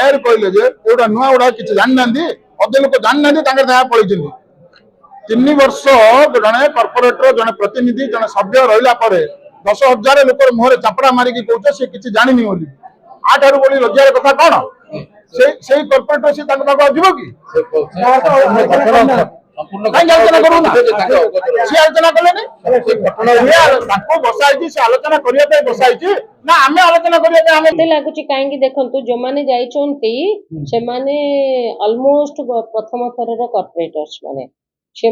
Mayor कहले गोटा नुआ गुड़ा किसी जानी ना अधे लोक जानी ना पलि 3 वर्ष जड़े कर्पोरेटर जड़े प्रतिनिधि जड़े सभ्य रहा 10,000 लोक मुहर चापड़ा मारिकी कौच सी किसी जानी बोली आठार बोली लज्जार कथा कौन से कर्पोरेटर सी जीव कि आलोचना कले बसाई से आलोचना करने बसाई ना आम आलोचना करने लगुच कहीं देखु जो मैंने जाने अलमोस्ट प्रथम थर कर्पोरेटर्स माने से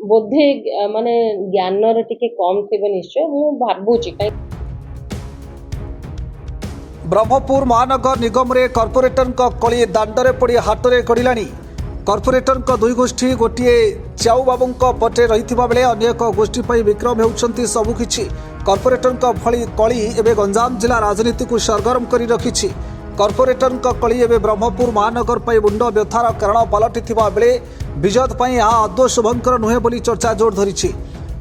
बोधे माने ज्ञान टिके कम थे निश्चय मु भावुची ब्रह्मपुर महानगर निगम रे कर्पोरेटर कली दांडरे पड़ी हाटरे गड़िलानी कर्पोरेटर दुई गोष्ठी गोटे चाऊ बाबू पटे रही बेले अन्य एक गोष्ठी विक्रम होती सबुकिछि कर्पोरेटर भली कली एवं गंजाम जिला राजनीति को सरगरम कर रखी कर्पोरेटर कली एवं ब्रह्मपुर महानगर मुंड व्यथार कारण पलटि बेले विजत यह आदौ शुभंकर नुहे बोली चर्चा जोर धरी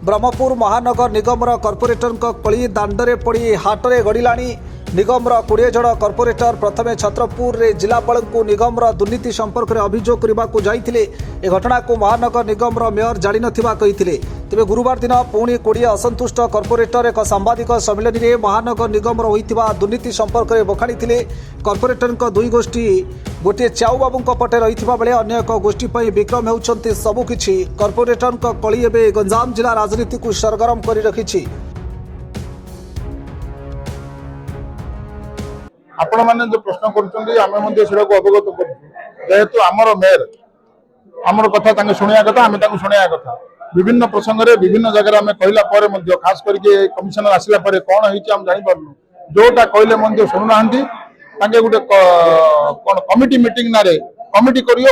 ब्रह्मपुर महानगर निगम कर्पोरेटर कली दांडरे पड़ी हाटरे गड़िलानी निगम 20 जन कर्पोरेटर प्रथमे छत्रपुर रे जिलापाल को निगम दुर्नीति संपर्क में अभियोग करने को जाते ए घटना को महानगर निगम मेयर जानी नथिबा कहिथिले तेबे गुरुवार दिन पुणी 20 असंतुष्ट कर्पोरेटर एक सांबादिक सम्मेलन में महानगर निगम होइतिबा दुर्नीति संपर्क में बखाणी कर्पोरेटर दुई गोष्ठी गोटे चाऊ बाबू पटे रही बेले अन्य एक गोष्ठी विक्रम होउछंती सबुकिछि कर्पोरेटर कली एवं गंजाम जिला राजनीति को सरगरम कर रखी आपण मैंने जो प्रश्न कर अवगत करेतु आमर मेयर आमर कथा शुणा कथा आम शुणा कथा विभिन्न प्रसंग में विभिन्न जगह आम कहला खास करके कमिशनर आसला कौन होम जापर जोटा कहले शुणुना गोटे कौन कमिटी मीटिंग ना कमिटी करियो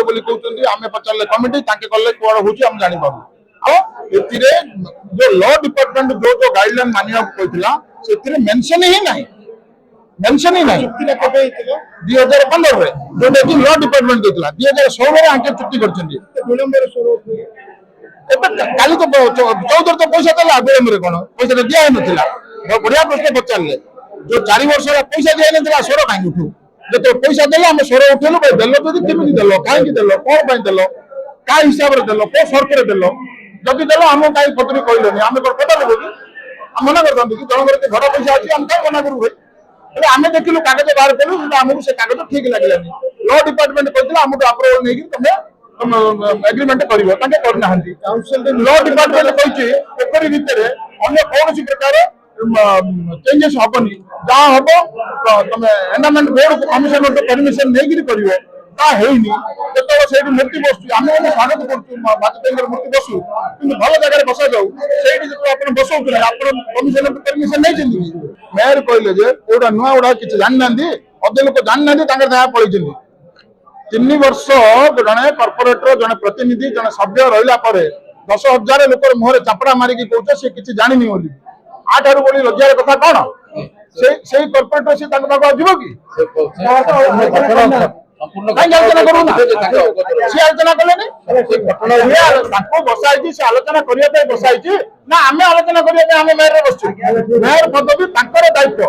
बोली कहते आम पचारे कमिटी कले कौन होम जापर जो लॉ डिपार्टमेंट जो गाइडलाइन मानिया कहला से मेंशन ही नहीं मेंशन ही नहीं 2015 जोटा कि लॉ डिपार्टमेंट देता 2016 आंके चुक्ति काली तो 14 तो पैसा देला विलंब कौन पैसा दिया ना बढ़िया प्रश्न पचारे जो 4 वर्ष पैसा दिया ना स्वर कहीं उठू जो पैसा देला आम स्वर उठेलु देल जब केमी देल कहीं देल कौन देल क्या हिसाब से देल कौ सर्त देल जदि देल आम कहीं पत्री कहलोनी आम कटा देव कि मना कर जनकर घर पैसा अच्छी आम क्या मना करूँ आम देखिलु कागज बाहर कलु आमको से कागज ठीक लगे लॉ डिपार्टमेंट कहते आमको अप्रूवल नहीं तुम एग्रीमेंट करना लॉ डिपार्टमेंट कही भितर अन्य कौन प्रकार चेंजेस हेनी जहाँ हम तुम एंडोमेंट बोर्ड कमिशनर परमिशन नहीं जो मूर्ति बसु आम स्वागत कर मूर्ति बसु कि भल जगह बसा जाऊ से बसौले कमिशनर परमिशन नहीं मेयर कहले गोटा नुआ गुड़ा किसी जानी ना अधे लोक जानी ना पलि 3 वर्ष जड़े कर्पोरेटर जड़े प्रतिनिधि जड़े सभ्य रहा 10,000 लोक मुहर चापड़ा मारिकी कौच सी किसी जानी बोली आठार बोली लज्जार कथा कौन से कर्पोरेटर सी जीव कि आलोचना कले बसाई से आलोचना करने बसाई ना आम आलोचना करने मेयर बस मेयर पदवी दायित्व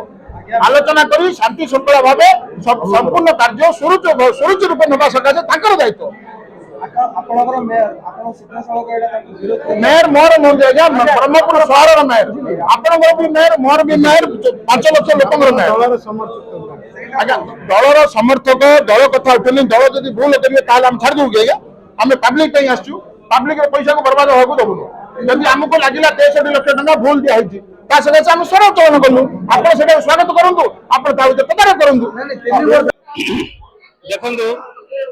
आलोचना कर शांति श्रृंखला भाव संपूर्ण कार्य सुरुचि रूप ना सकाशे दायित्व मेयर मोर ब्रह्मपुर सहर मेयर आपंकर भी मेयर मोर भी मेयर 5 लाख लोक मेयर आज्ञा दलर समर्थक दल कथा उठे दल जब भूल करेंगे आम छाड़ दूँ कि आम पब्लिक आसू पब्लिक पैसा को बर्बाद होगा दबुन जब आमको लगे 63 लाख टका भूल दिखाई सकाशे आम स्वर उत्तोलन कलु आप स्वागत करूँ आप तदारख करूँ देखो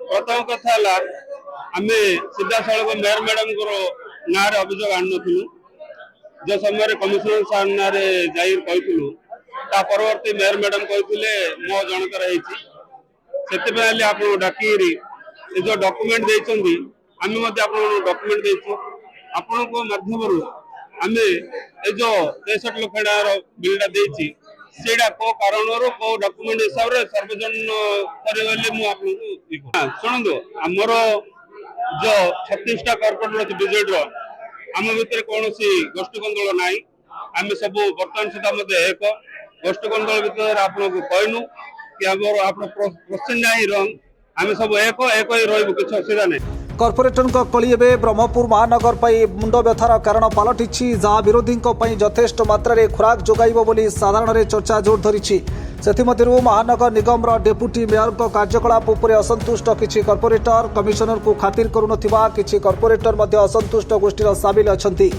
प्रथम कथा आम सीधा सड़क मेयर मैडम ना अभियोग आन जो समय कमिशनर सार ना कहूँ परवर्ती मेयर मैडम कहते मो जनकर से आप डाक जो डॉक्यूमेंट देती आम डॉक्यूमेंट देचु आपण मध्यम आम जो 63 लाख टकार बिलटा देती सेटा को कारण को डॉक्यूमेंट हिसाब से सार्वजन शुणु आमर जो 36टा कर्पोरेटर अच्छे विजेड आम भितर कौन गोष्ठी गंदल ना आम सब बर्तमान सुधा एक गोष्ठी गंदल भितर आपको कहनु कि आमर आप क्वेश्चन ना ही रंग आम सब एक एक ही रही किसी असुविधा नहीं। कॉर्पोरेटर कली एवं ब्रह्मपुर महानगर पर मुंड व्यथार कारण पलटि जहाँ विरोधी यथेष्ट मात्रा खुराक जोगाइब बोली साधारण चर्चा जोर धरी महानगर निगम डेप्यूटी मेयर कार्यकलाप उपर असंतुष्ट किसी कॉर्पोरेटर कमिशनर को खातिर करुनथिबा किसी कॉर्पोरेटर असंतुष्ट गोष्ठीर सामिल अछंती।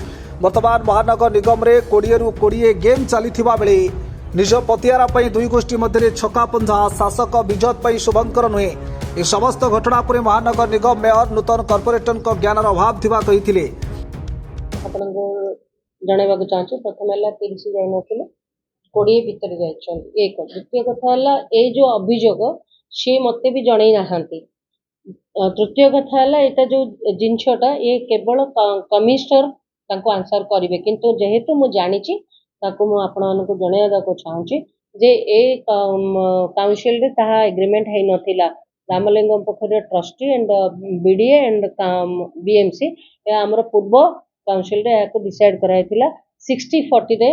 वर्तमान महानगर निगम रे 20 रु 20 गेम चली बेले निज पतियारा दुई गोष्ठी मध्य छकापंझा शासक विजत शुभंकर नुहे। ए समस्त घटना पर महानगर निगम मेयर नूतन कॉर्पोरेटर ज्ञान अभाव थिबा कहिथिले। ଆପଣଙ୍କୁ ଜଣାଇବାକୁ ଚାହୁଁଛି ପ୍ରଥମେ ହେଲା 30 ଯାଇନଥିଲେ 20 ଭିତରେ ଯାଇଛନ୍ତି ଏକ। ଦ୍ୱିତୀୟ କଥା ହେଲା ଏଇ ଯୋଉ ଅଭିଯୋଗ ସେ ମତେ ବି ଜଣେଇ ନାହାନ୍ତି। ତୃତୀୟ କଥା ହେଲା ଏଟା ଯୋଉ ଜିନିଷଟା ଏ କେବଳ କମିଶନର ତାଙ୍କୁ ଆନ୍ସର କରିବେ, କିନ୍ତୁ ଯେହେତୁ ମୁଁ ଜାଣିଛି ତାକୁ ମୁଁ ଆପଣମାନଙ୍କୁ ଜଣାଇବାକୁ ଚାହୁଁଛି ଯେ ଏ କାଉନସିଲରେ ତାହା ଏଗ୍ରିମେଣ୍ଟ ହେଇନଥିଲା। Ramalingam Pokhari trustee and BDA and BMC आमर पूर्व काउंसिल रे याको डिसाइड कराइथिला 60-40 रे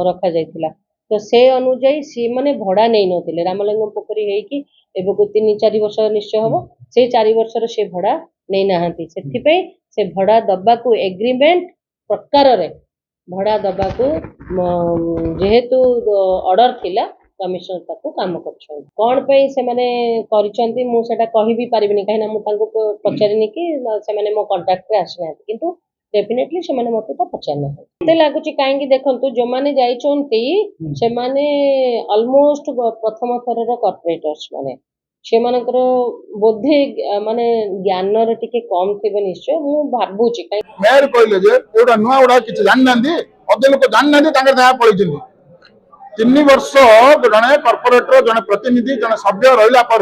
रखा जाइथिला। तो से अनुଯାୟୀ सी माने भड़ा नै नथिले। रामलिंगम पोखरी हेई कि एबको 3-4 वर्ष निश्चय हबो से 4 वर्ष रे से भड़ा नै नाहंती। सेथि पे से भड़ा दबा को एग्रीमेंट प्रकार रे भड़ा दबा को जेहेतु ऑर्डर थिला कमिशनर ताको काम करछन। कोन पे से माने करिसंती मु सेटा कहि भी परिबिनी काहेना मु तांको पचारिनी कि से माने मो कांटेक्ट रे आसना, किंतु डेफिनेटली से माने मते तो पचारना ते लागुची। काहेकि देखंतु जो माने जाइचोंती से माने ऑलमोस्ट प्रथम थरर कॉर्पोरेटर्स माने से मानकर बोधे माने ज्ञान रे टिके कम थिबे निश्चय मु भाबुची। मेयर कहले जे एडा नुआ उडा किछ जान नांदी अदे लोक जान नांदी तांकर धा पळिचिनी 3 वर्ष जड़े कॉर्पोरेटर जड़े प्रतिनिधि जड़े सभ्य रहा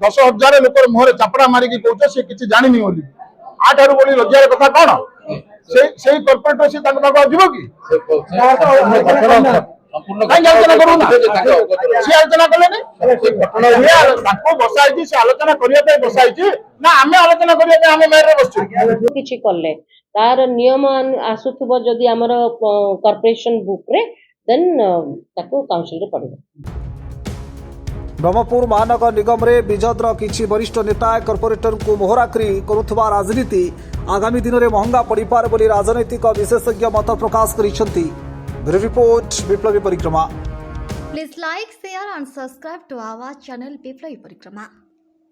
10,000 लोक मुहर चापड़ा मारिकी कौच सी किसी जानी बोली आठार बोली लज्जार कथा कौन से कॉर्पोरेटर सी जीव कि आलोचना कले बसाई से आलोचना करने बसाई ना आम आलोचना करने मेयर बस किछि कले तार नियम आसुथबो जदि हमर कॉर्पोरेशन बुक रे देन ताको काउंसिल रे पड़िबो। ब्रह्मपुर महानगर निगम रे विजद्र किछि वरिष्ठ नेता कॉर्पोरेटर को मोहराकरी करुथबा राजनीति आगामी दिन में महंगा पड़िपार बोली राजनैतिक विशेषज्ञ मत प्रकाश करिसेंती। ब्यूरो रिपोर्ट विप्लवी परिक्रमा। Please like, share and subscribe to our channel Biploi Parikrama.